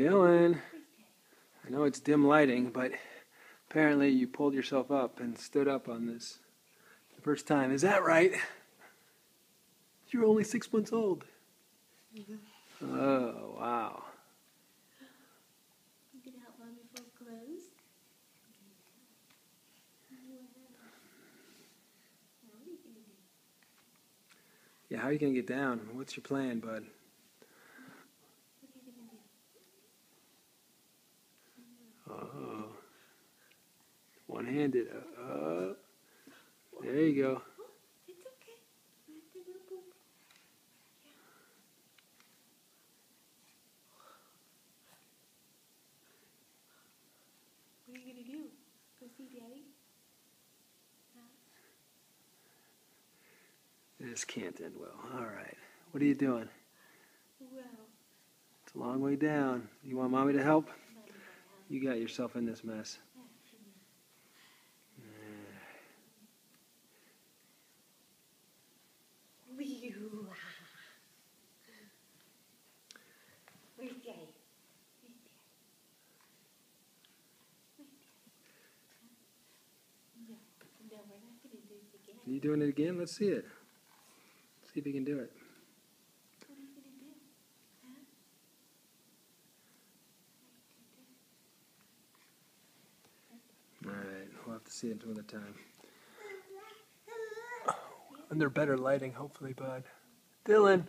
Dylan, I know it's dim lighting, but apparently you pulled yourself up and stood up on this the first time. Is that right? You're only 6 months old. Oh, wow. You can help Mommy fold clothes. Yeah, how are you going to get down? What's your plan, bud? Oh. One-handed. There you go. It's okay. What are you going to do? Go see Daddy? This can't end well. All right. What are you doing? Well. It's a long way down. You want Mommy to help? You got yourself in this mess. Are you doing it again? Let's see it. See if you can do it. What are you going to do? Huh? All right. We'll have to see it another time. Under better lighting, hopefully, bud. Dylan.